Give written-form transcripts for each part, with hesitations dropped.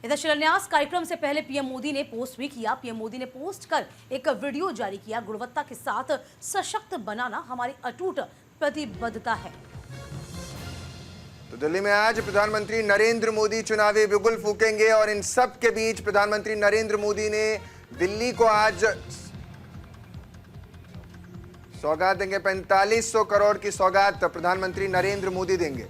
इधर शिलान्यास कार्यक्रम से पहले पीएम मोदी ने पोस्ट भी किया। पीएम मोदी ने पोस्ट कर एक वीडियो जारी किया। गुणवत्ता के साथ सशक्त बनाना हमारी अटूट प्रतिबद्धता है। तो दिल्ली में आज प्रधानमंत्री नरेंद्र मोदी चुनावी बिगुल फूकेंगे और इन सब के बीच प्रधानमंत्री नरेंद्र मोदी ने दिल्ली को आज सौगात देंगे। 4500 करोड़ की सौगात प्रधानमंत्री नरेंद्र मोदी देंगे।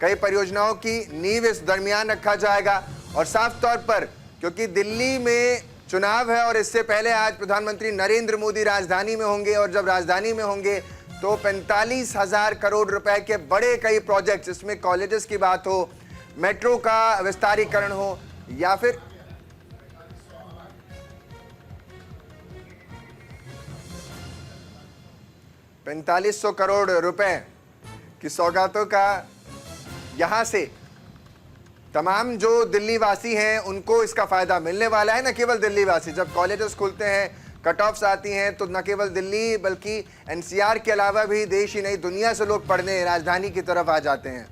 कई परियोजनाओं की नींव इस दरमियान रखा जाएगा और साफ तौर पर क्योंकि दिल्ली में चुनाव है और इससे पहले आज प्रधानमंत्री नरेंद्र मोदी राजधानी में होंगे और जब राजधानी में होंगे तो 45,000 करोड़ रुपए के बड़े कई प्रोजेक्ट्स, इसमें कॉलेजेस की बात हो, मेट्रो का विस्तारीकरण हो या फिर $4500 करोड़ रुपए की सौगातों का यहां से तमाम जो दिल्ली वासी हैं उनको इसका फायदा मिलने वाला है। न केवल दिल्ली वासी, जब कॉलेजेस खुलते हैं, कट ऑफ्स आती हैं तो न केवल दिल्ली बल्कि एनसीआर के अलावा भी देश ही नहीं दुनिया से लोग पढ़ने राजधानी की तरफ आ जाते हैं।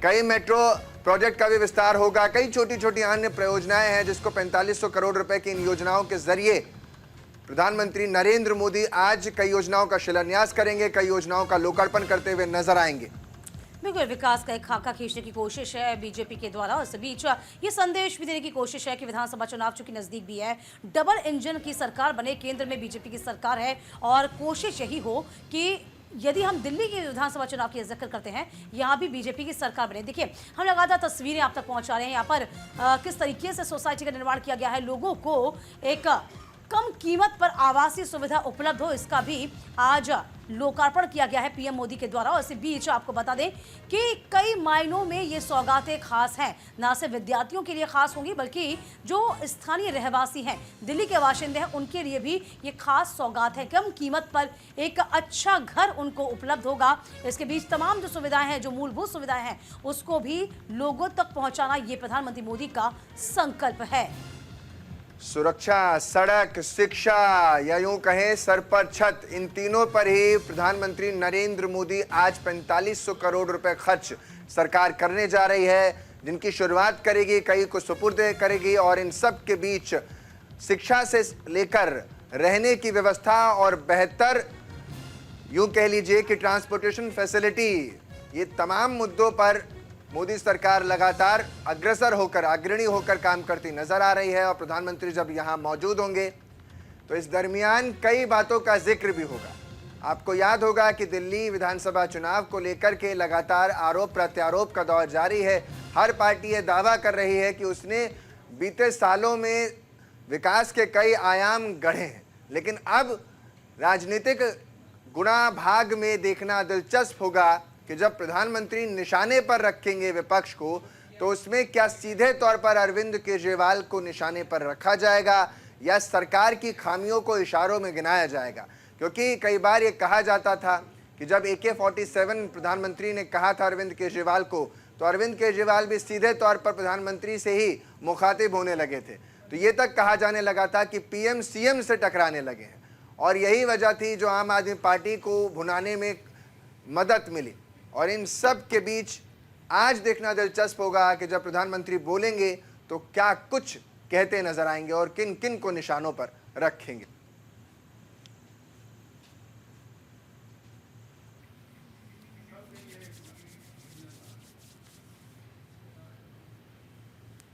कई मेट्रो प्रोजेक्ट का भी विस्तार होगा, कई छोटी छोटी अन्य परियोजनाएं हैं जिसको 4500 करोड़ रुपए की इन योजनाओं के जरिए प्रधानमंत्री नरेंद्र मोदी आज कई योजनाओं का शिलान्यास करेंगे, कई योजनाओं का लोकार्पण करते हुए नजर आएंगे। बिल्कुल, विकास का एक खाका खींचने की कोशिश है बीजेपी के द्वारा और इस बीच ये संदेश भी देने की कोशिश है कि विधानसभा चुनाव चूंकि नजदीक भी है, डबल इंजन की सरकार बने, केंद्र में बीजेपी की सरकार है और कोशिश यही हो कि यदि हम दिल्ली के विधानसभा चुनाव की जिक्र करते हैं, यहाँ भी बीजेपी की सरकार बने। देखिए, हम लगातार तस्वीरें आप तक पहुंचा रहे हैं यहाँ पर किस तरीके से सोसाइटी का निर्माण किया गया है, लोगों को एक कम कीमत पर आवासीय सुविधा उपलब्ध हो, इसका भी आज लोकार्पण किया गया है पीएम मोदी के द्वारा। और इसी बीच आपको बता दें कि कई मायनों में ये सौगातें खास हैं, ना सिर्फ विद्यार्थियों के लिए खास होंगी बल्कि जो स्थानीय रहवासी हैं, दिल्ली के बाशिंदे हैं, उनके लिए भी ये खास सौगात है। कम कीमत पर एक अच्छा घर उनको उपलब्ध होगा। इसके बीच तमाम जो सुविधाएं हैं, जो मूलभूत सुविधाएं हैं, उसको भी लोगों तक पहुंचाना ये प्रधानमंत्री मोदी का संकल्प है। सुरक्षा, सड़क, शिक्षा या यूं कहें सर पर छत, इन तीनों पर ही प्रधानमंत्री नरेंद्र मोदी आज 4500 करोड़ रुपए खर्च सरकार करने जा रही है, जिनकी शुरुआत करेगी, कई को सुपुर्द करेगी और इन सब के बीच शिक्षा से लेकर रहने की व्यवस्था और बेहतर यूं कह लीजिए कि ट्रांसपोर्टेशन फैसिलिटी, ये तमाम मुद्दों पर मोदी सरकार लगातार अग्रसर होकर, अग्रणी होकर काम करती नजर आ रही है। और प्रधानमंत्री जब यहां मौजूद होंगे तो इस दरमियान कई बातों का जिक्र भी होगा। आपको याद होगा कि दिल्ली विधानसभा चुनाव को लेकर के लगातार आरोप प्रत्यारोप का दौर जारी है। हर पार्टी ये दावा कर रही है कि उसने बीते सालों में विकास के कई आयाम गढ़े हैं, लेकिन अब राजनीतिक गुणा भाग में देखना दिलचस्प होगा कि जब प्रधानमंत्री निशाने पर रखेंगे विपक्ष को तो उसमें क्या सीधे तौर पर अरविंद केजरीवाल को निशाने पर रखा जाएगा या सरकार की खामियों को इशारों में गिनाया जाएगा। क्योंकि कई बार ये कहा जाता था कि जब AK-47 प्रधानमंत्री ने कहा था अरविंद केजरीवाल को, तो अरविंद केजरीवाल भी सीधे तौर पर प्रधानमंत्री से ही मुखातिब होने लगे थे। तो ये तक कहा जाने लगा था कि PM CM से टकराने लगे हैं और यही वजह थी जो आम आदमी पार्टी को भुनाने में मदद मिली। और इन सब के बीच आज देखना दिलचस्प होगा कि जब प्रधानमंत्री बोलेंगे तो क्या कुछ कहते नजर आएंगे और किन किन को निशानों पर रखेंगे।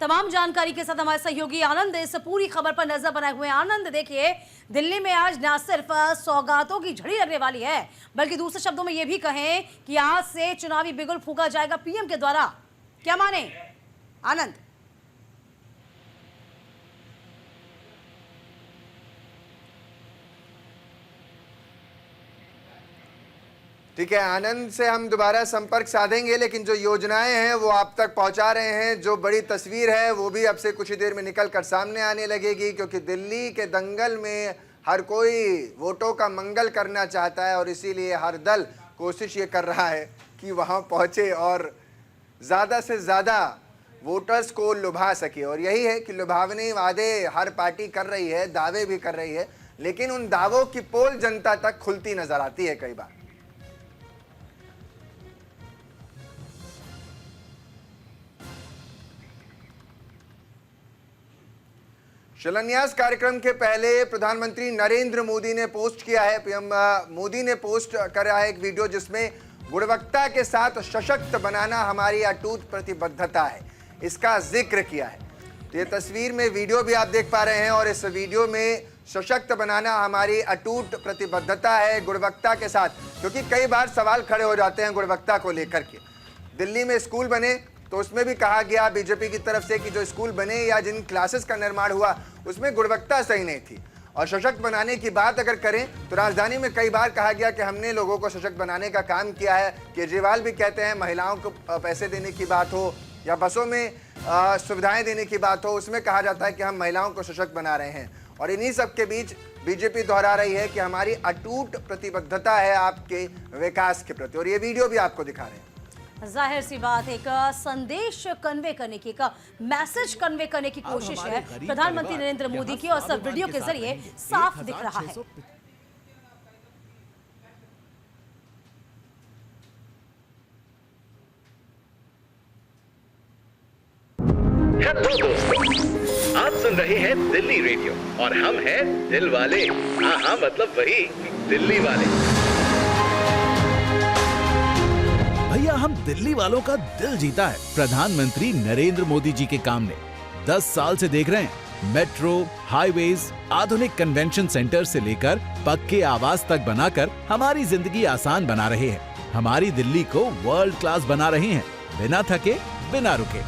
तमाम जानकारी के साथ हमारे सहयोगी आनंद इस पूरी खबर पर नजर बनाए हुए हैं। आनंद, देखिए, दिल्ली में आज न सिर्फ सौगातों की झड़ी लगने वाली है बल्कि दूसरे शब्दों में यह भी कहें कि आज से चुनावी बिगुल फूंका जाएगा पीएम के द्वारा। क्या माने आनंद? ठीक है, आनंद से हम दोबारा संपर्क साधेंगे, लेकिन जो योजनाएं हैं वो आप तक पहुंचा रहे हैं। जो बड़ी तस्वीर है वो भी अब से कुछ ही देर में निकल कर सामने आने लगेगी, क्योंकि दिल्ली के दंगल में हर कोई वोटों का मंगल करना चाहता है और इसीलिए हर दल कोशिश ये कर रहा है कि वहां पहुंचे और ज़्यादा से ज़्यादा वोटर्स को लुभा सके। और यही है कि लुभावने वादे हर पार्टी कर रही है, दावे भी कर रही है, लेकिन उन दावों की पोल जनता तक खुलती नजर आती है कई बार। शिलान्यास कार्यक्रम के पहले प्रधानमंत्री नरेंद्र मोदी ने पोस्ट किया है, पीएम मोदी ने पोस्ट करा है एक वीडियो जिसमें गुणवत्ता के साथ सशक्त बनाना हमारी अटूट प्रतिबद्धता है, इसका जिक्र किया है। तो ये तस्वीर में वीडियो भी आप देख पा रहे हैं और इस वीडियो में सशक्त बनाना हमारी अटूट प्रतिबद्धता है गुणवत्ता के साथ, क्योंकि कई बार सवाल खड़े हो जाते हैं गुणवत्ता को लेकर के। दिल्ली में स्कूल बने तो उसमें भी कहा गया बीजेपी की तरफ से कि जो स्कूल बने या जिन क्लासेस का निर्माण हुआ उसमें गुणवत्ता सही नहीं थी। और सशक्त बनाने की बात अगर करें तो राजधानी में कई बार कहा गया कि हमने लोगों को सशक्त बनाने का काम किया है। केजरीवाल भी कहते हैं महिलाओं को पैसे देने की बात हो या बसों में सुविधाएं देने की बात हो, उसमें कहा जाता है कि हम महिलाओं को सशक्त बना रहे हैं। और इन्हीं सब के बीच बीजेपी दोहरा रही है कि हमारी अटूट प्रतिबद्धता है आपके विकास के प्रति, और ये वीडियो भी आपको दिखा रहे हैं। जाहिर सी बात एक संदेश कन्वे करने की, एक मैसेज कन्वे करने की कोशिश है प्रधानमंत्री नरेंद्र मोदी की, और सब वीडियो के जरिए साफ दिख रहा है। हेलो दोस्तों, आप सुन रहे हैं दिल्ली रेडियो और हम हैं दिल वाले। हाँ, मतलब वही दिल्ली वाले। भैया हम दिल्ली वालों का दिल जीता है प्रधानमंत्री नरेंद्र मोदी जी के काम ने। 10 साल से देख रहे हैं, मेट्रो, हाईवेज, आधुनिक कन्वेंशन सेंटर से लेकर पक्के आवास तक बनाकर हमारी जिंदगी आसान बना रहे हैं। हमारी दिल्ली को वर्ल्ड क्लास बना रहे हैं, बिना थके, बिना रुके।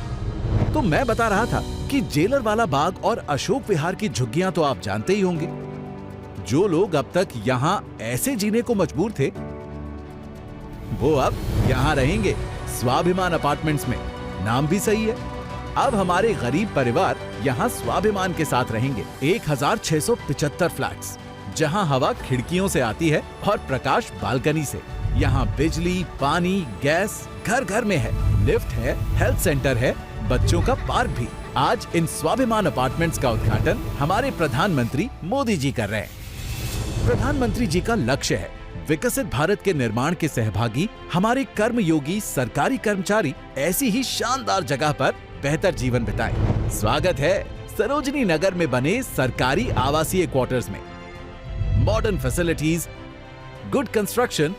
तो मैं बता रहा था कि जेलर वाला बाग और अशोक विहार की झुग्गियां तो आप जानते ही होंगे। जो लोग अब तक यहाँ ऐसे जीने को मजबूर थे, वो अब यहाँ रहेंगे स्वाभिमान अपार्टमेंट्स में। नाम भी सही है। अब हमारे गरीब परिवार यहाँ स्वाभिमान के साथ रहेंगे। 1675 फ्लैट्स, जहाँ हवा खिड़कियों से आती है और प्रकाश बालकनी से। यहाँ बिजली, पानी, गैस घर घर में है, लिफ्ट है, हेल्थ सेंटर है, बच्चों का पार्क भी। आज इन स्वाभिमान अपार्टमेंट्स का उद्घाटन हमारे प्रधानमंत्री मोदी जी कर रहे हैं। प्रधानमंत्री जी का लक्ष्य है विकसित भारत के निर्माण के सहभागी हमारे कर्मयोगी सरकारी कर्मचारी ऐसी ही शानदार जगह पर बेहतर जीवन बिताएं। स्वागत है सरोजनी नगर में बने सरकारी आवासीय क्वार्टर्स में। मॉडर्न फैसिलिटीज, गुड कंस्ट्रक्शन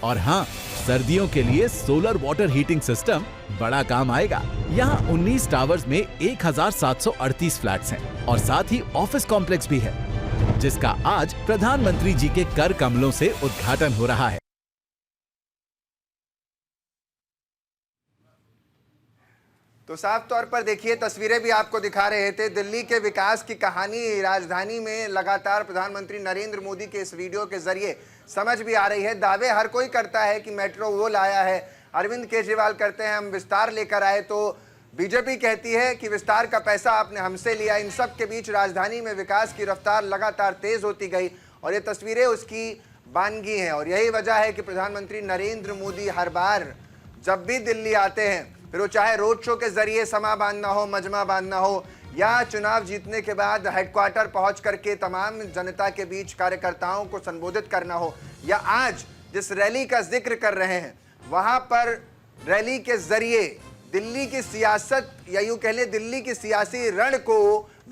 और हाँ, सर्दियों के लिए सोलर वाटर हीटिंग सिस्टम बड़ा काम आएगा। यहाँ 19 टावर्स में 1738 फ्लैट्स हैं और साथ ही ऑफिस कॉम्प्लेक्स भी है, जिसका आज प्रधानमंत्री जी के कर कमलों से उद्घाटन हो रहा है। तो साफ तौर पर देखिए, तस्वीरें भी आपको दिखा रहे थे। दिल्ली के विकास की कहानी राजधानी में लगातार प्रधानमंत्री नरेंद्र मोदी के इस वीडियो के जरिए समझ भी आ रही है। दावे हर कोई करता है कि मेट्रो वो लाया है, अरविंद केजरीवाल करते हैं हम विस्तार लेकर आए, तो बीजेपी कहती है कि विस्तार का पैसा आपने हमसे लिया। इन सब के बीच राजधानी में विकास की रफ्तार लगातार तेज होती गई और ये तस्वीरें उसकी बानगी हैं। और यही वजह है कि प्रधानमंत्री नरेंद्र मोदी हर बार जब भी दिल्ली आते हैं, फिर वो चाहे रोड शो के जरिए समा बांधना हो, मजमा बांधना हो, या चुनाव जीतने के बाद हेडक्वार्टर पहुंच करके तमाम जनता के बीच कार्यकर्ताओं को संबोधित करना हो, या आज जिस रैली का जिक्र कर रहे हैं वहां पर रैली के जरिए दिल्ली की सियासत या यूं कह ले दिल्ली की सियासी रण को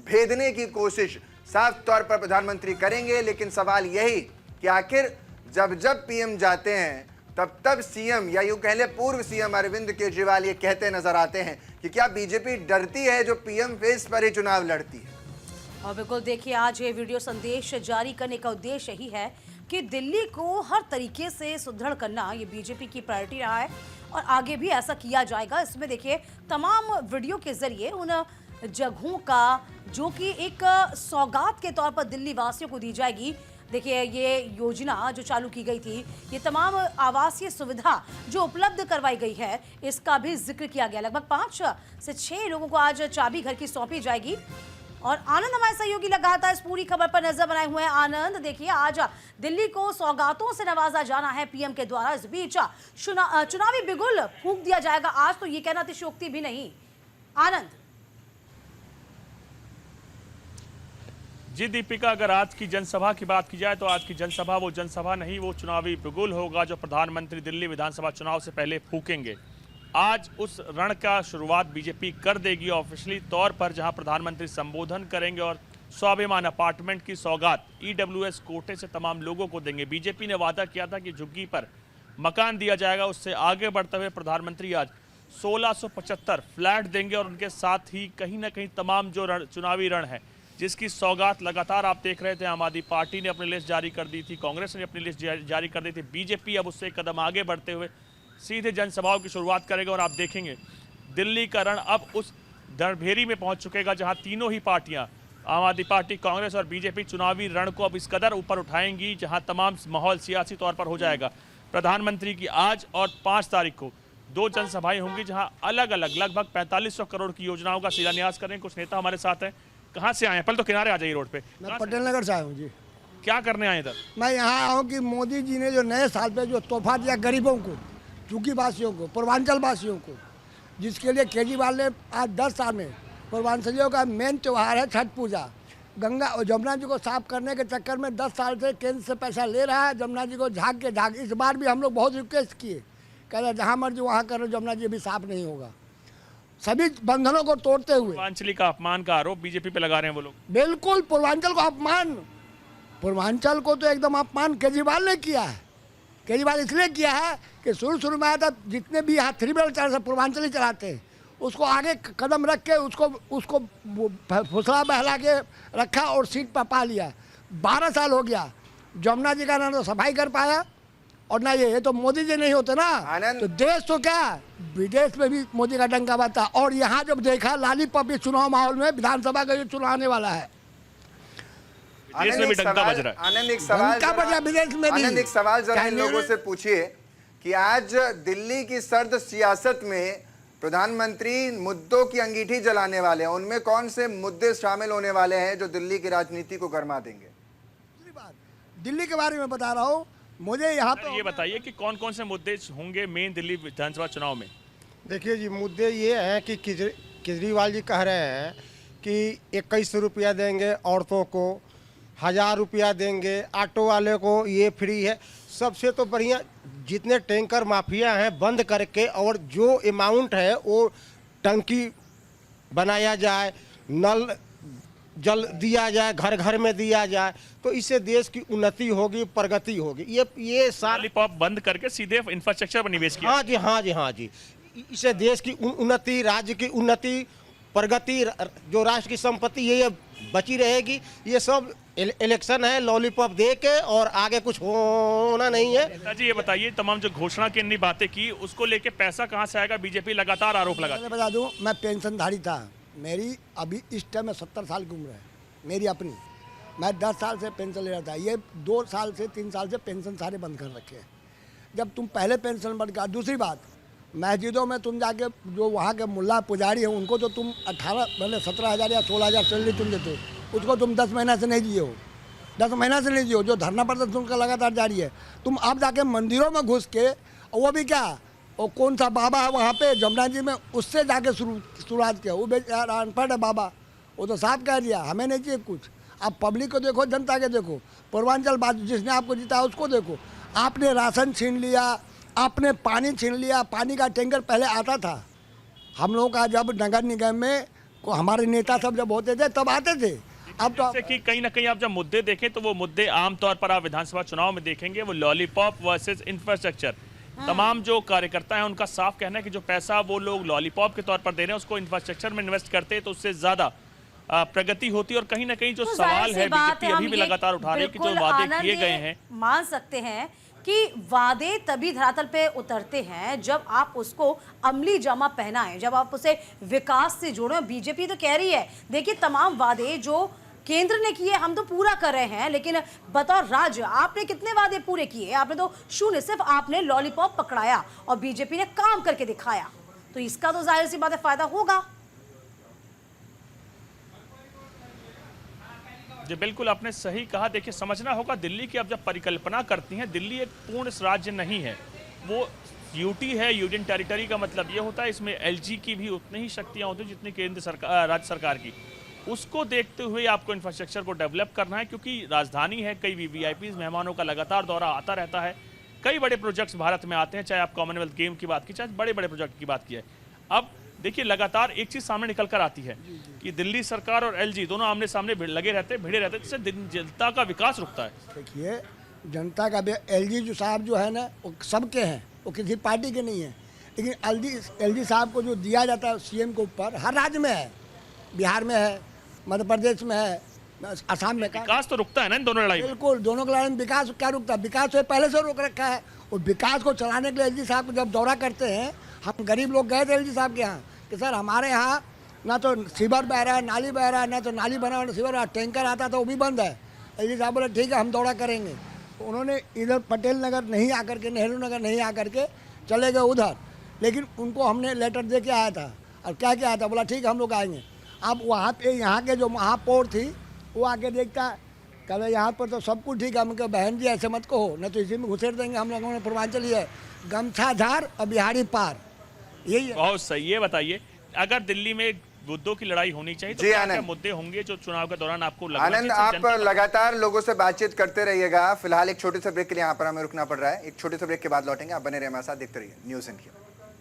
भेदने की कोशिश साफ तौर पर प्रधानमंत्री करेंगे। लेकिन सवाल यही कि आखिर जब जब पीएम जाते हैं तब तब सीएम या यूं कह ले पूर्व सीएम अरविंद केजरीवाल ये कहते नजर आते हैं कि क्या बीजेपी डरती है जो पीएम फेस पर ही चुनाव लड़ती है। और बिल्कुल देखिए, आज ये वीडियो संदेश जारी करने का उद्देश्य यही है कि दिल्ली को हर तरीके से सुदृढ़ करना ये बीजेपी की प्रायोरिटी रहा है और आगे भी ऐसा किया जाएगा। इसमें देखिए तमाम वीडियो के जरिए उन जगहों का जो कि एक सौगात के तौर पर दिल्ली वासियों को दी जाएगी। देखिए ये योजना जो चालू की गई थी, ये तमाम आवासीय सुविधा जो उपलब्ध करवाई गई है, इसका भी जिक्र किया गया। लगभग 5 से 6 लोगों को आज चाबी घर की सौंपी जाएगी। और आनंद हमारे सहयोगी लगातार इस पूरी खबर पर नजर बनाए हुए हैं। आनंद, देखिए आज दिल्ली को सौगातों से नवाजा जाना है पीएम के द्वारा। इस बीच चुनावी बिगुल फूंक दिया जाएगा आज, तो ये कहना अतिशयोक्ति भी नहीं। आनंद जी दीपिका, अगर आज की जनसभा की बात की जाए तो आज की जनसभा वो जनसभा नहीं, वो चुनावी बिगुल होगा जो प्रधानमंत्री दिल्ली विधानसभा चुनाव से पहले फूकेंगे। आज उस रण का शुरुआत बीजेपी कर देगी ऑफिशियली तौर पर, जहां प्रधानमंत्री संबोधन करेंगे और स्वाभिमान अपार्टमेंट की सौगात ईडब्ल्यूएस कोटे से तमाम लोगों को देंगे। बीजेपी ने वादा किया था कि झुग्गी पर मकान दिया जाएगा। उससे आगे बढ़ते हुए प्रधानमंत्री आज 1675 फ्लैट देंगे और उनके साथ ही कहीं ना कहीं तमाम जो चुनावी रण है जिसकी सौगात लगातार आप देख रहे थे। आम आदमी पार्टी ने अपनी लिस्ट जारी कर दी थी, कांग्रेस ने अपनी लिस्ट जारी कर दी थी। बीजेपी अब उससे एक कदम आगे बढ़ते हुए सीधे जनसभाओं की शुरुआत करेगा और आप देखेंगे दिल्ली का रण अब उस दरभेरी में पहुंच चुकेगा जहां तीनों ही पार्टियां, आम आदमी पार्टी, कांग्रेस और बीजेपी, चुनावी रण को अब इस कदर ऊपर उठाएंगी जहां तमाम माहौल सियासी तौर पर हो जाएगा। प्रधानमंत्री की आज और 5 तारीख को 2 जनसभाएं होंगी जहां अलग अलग लगभग 4500 करोड़ की योजनाओं का शिलान्यास करेंगे। कुछ नेता हमारे साथ हैं। कहाँ से आए हैं? पहले तो किनारे आ जाइए रोड पे। मैं पटेल नगर से आया हूँ जी। क्या करने आए इधर? मैं यहाँ आया हूँ कि मोदी जी ने जो नए साल पे जो तोहफा दिया गरीबों को, झुग्गी वासियों को, पूर्वांचल वासियों को, जिसके लिए केजरीवाल ने आज 10 साल में पूर्वांचलियों का मेन त्यौहार है छठ पूजा। गंगा और जमुना जी को साफ करने के चक्कर में 10 साल से केंद्र से पैसा ले रहा है। जमुना जी को झाँक के झाँक, इस बार भी हम लोग बहुत रिक्वेस्ट किए, कह रहे जहाँ मर्जी वहाँ करो, जमुना जी भी साफ नहीं होगा। सभी बंधनों को तोड़ते हुए पूर्वांचली का अपमान का आरोप बीजेपी पे लगा रहे हैं वो लोग। बिल्कुल पूर्वांचल को अपमान, पूर्वांचल को तो एकदम अपमान केजरीवाल ने किया है। केजरीवाल इसलिए किया है कि शुरू में आया था, जितने भी यहाँ 3 व्हीलर चला पूर्वांचल ही चलाते हैं, उसको आगे कदम रख के उसको फुसला बहला के रखा और सीट पर पा लिया। 12 साल हो गया, जमुना जी का ना तो सफाई कर पाया और ना ये तो मोदी जी नहीं होते ना तो देश तो क्या विदेश में भी मोदी का डंका बजता। और यहाँ जब देखा लॉलीपॉप चुनाव माहौल में विधानसभा का जो चुनाव आने वाला है, विदेश में भी डंका बज रहा है। आनंद एक सवाल डंका बजा विदेश में भी। आनंद एक सवाल जरा इन क्या लोगों से पूछिए कि आज दिल्ली की सर्द सियासत में प्रधानमंत्री मुद्दों की अंगीठी जलाने वाले हैं, उनमें कौन से मुद्दे शामिल होने वाले हैं जो दिल्ली की राजनीति को गरमा देंगे? दूसरी बात, दिल्ली के बारे में बता रहा हूँ, मुझे यहाँ पे ये बताइए कि कौन कौन से मुद्दे होंगे मेन दिल्ली विधानसभा चुनाव में? देखिए जी, मुद्दे ये हैं कि केजरीवाल जी कह रहे हैं कि 2100 रुपया देंगे औरतों को, 1000 रुपया देंगे ऑटो वाले को, ये फ्री है। सबसे तो बढ़िया जितने टैंकर माफिया हैं बंद करके और जो अमाउंट है वो टंकी बनाया जाए, नल जल दिया जाए, घर घर में दिया जाए, तो इससे देश की उन्नति होगी, प्रगति होगी। ये सारी लॉलीपॉप बंद करके सीधे इंफ्रास्ट्रक्चर पर निवेश किया। हाँ जी, हाँ जी, हाँ जी। इससे देश की उन्नति, राज्य की उन्नति, प्रगति, जो राष्ट्र की संपत्ति ये बची रहेगी। ये सब इलेक्शन है, लॉलीपॉप दे के और आगे कुछ होना नहीं है। जी ये बताइए, तमाम जो घोषणा की इतनी बातें की उसको लेके पैसा कहाँ से आएगा? बीजेपी लगातार आरोप लगा। मैं बता दूं, मैं पेंशनधारी था, मेरी अभी इस टाइम में 70 साल की उम्र है मेरी अपनी। मैं 10 साल से पेंशन ले रहा था, ये 2 साल से 3 साल से पेंशन सारे बंद कर रखे हैं। जब तुम पहले पेंशन बंद कर, दूसरी बात मस्जिदों में तुम जाके जो वहाँ के मुल्ला पुजारी हैं उनको तो तुम 17,000 या 16,000 सैलरी तुम देते हो, उसको तुम 10 महीना से नहीं दिए हो, 10 महीना से नहीं दिए हो। जो धरना प्रदर्शन उनका लगातार जारी है। तुम अब जाके मंदिरों में घुस के, वो भी क्या, वो कौन सा बाबा है वहाँ पे जमुना जी में, उससे जाके शुरुआत किया। वो बेचारा अनपढ़ है बाबा, वो तो साफ कह दिया हमें नहीं चाहिए कुछ। आप पब्लिक को देखो, जनता के देखो, पूर्वांचल बात जिसने आपको जीता उसको देखो। आपने राशन छीन लिया, आपने पानी छीन लिया। पानी का टैंकर पहले आता था हम लोगों का, जब नगर निगम में को हमारे नेता सब जब होते थे तब आते थे। अब तो कि कहीं ना कहीं आप जब मुद्दे देखें तो वो मुद्दे आमतौर पर आप विधानसभा चुनाव में देखेंगे वो लॉलीपॉप वर्सेस इंफ्रास्ट्रक्चर। तमाम जो कार्यकर्ता हैं उनका साफ कहना है कि जो पैसा वो लोग लॉलीपॉप के तौर पर दे रहे हैं उसको इंफ्रास्ट्रक्चर में इन्वेस्ट करते हैं तो उससे ज्यादा प्रगति होती है। और कहीं ना कहीं जो सवाल है बीजेपी अभी भी लगातार उठा रही है कि जो वादे किए गए हैं, मान सकते हैं कि वादे तभी धरातल पे उतरते हैं जब आप उसको अमली जामा पहनाएं, जब आप उसे विकास से जोड़ें। बीजेपी तो कह रही है देखिए तमाम वादे जो केंद्र ने किए हम तो पूरा कर रहे हैं, लेकिन बतौर राज्य आपने कितने वादे पूरे किए? आपने तो शून्य। सिर्फ आपने लॉलीपॉप पकड़ाया और बीजेपी ने काम करके दिखाया, तो इसका तो जाहिर सी बात है फायदा होगा। जी बिल्कुल आपने सही कहा। देखिए समझना होगा दिल्ली की अब जब परिकल्पना करती हैं, दिल्ली एक पूर्ण राज्य नहीं है, वो यूटी है। यूनियन टेरिटरी का मतलब ये होता है इसमें एलजी की भी उतनी ही शक्तियां होती हैं जितनी केंद्र सरकार, राज्य सरकार की। उसको देखते हुए आपको इंफ्रास्ट्रक्चर को डेवलप करना है क्योंकि राजधानी है, कई वीवीआईपी मेहमानों का लगातार दौरा आता रहता है, कई बड़े प्रोजेक्ट्स भारत में आते हैं, चाहे आप कॉमनवेल्थ गेम की बात की, चाहे बड़े बड़े प्रोजेक्ट की बात की है। अब देखिए लगातार एक चीज सामने निकल कर आती है कि दिल्ली सरकार और एलजी दोनों आमने सामने लगे रहते हैं, भिड़े रहते हैं, जिससे जनता का विकास रुकता है। देखिए जनता का एलजी जो साहब जो है ना वो सबके हैं, वो किसी पार्टी के नहीं है, लेकिन एलजी साहब को जो दिया जाता है सीएम के ऊपर हर राज्य में है, बिहार में है, मध्य प्रदेश में है, असम में। विकास तो रुकता है ना इन दोनों लड़ाई में। बिल्कुल, दोनों की लड़ाई में विकास क्या रुकता है? विकास तो पहले से रोक रखा है। और विकास को चलाने के लिए एलजी साहब को जब दौरा करते हैं, हम गरीब लोग गए थे एलजी साहब के यहाँ कि सर हमारे यहाँ ना तो सीवर बह रहा है, नाली बह रहा है, ना तो नाली बना हुआ सीवर रहा, टैंकर आता था वो भी बंद है। एलजी साहब बोले ठीक है हम दौरा करेंगे। उन्होंने इधर पटेल नगर नहीं आकर के, नेहरू नगर नहीं आकर के चले गए उधर, लेकिन उनको हमने लेटर दे के आया था और क्या क्या आया था, बोला ठीक है हम लोग आएंगे। अब वहाँ पे यहाँ के जो महापौर थी वो आके देखता कल यहाँ पर तो सब कुछ ठीक है, हम कहा बहन जी ऐसे मत कहो, न तो इसी में घुसेड़ देंगे हम लोगों ने। पूर्वांचली है गमछा झार और बिहारी पार, यही है। बहुत सही। ये बताइए अगर दिल्ली में मुद्दों की लड़ाई होनी चाहिए तो जी, क्या आनंद। क्या मुद्दे होंगे जो चुनाव के दौरान आपको लगना आनंद, चाहिए? आप जनता को- लगातार लोगों से बातचीत करते रहिएगा। फिलहाल एक छोटे से ब्रेक के लिए यहाँ पर हमें रुकना पड़ रहा है। एक छोटे से ब्रेक के बाद लौटेंगे। आप बने रहिए हमारे साथ, देखते रहिए न्यूज़ इंडिया।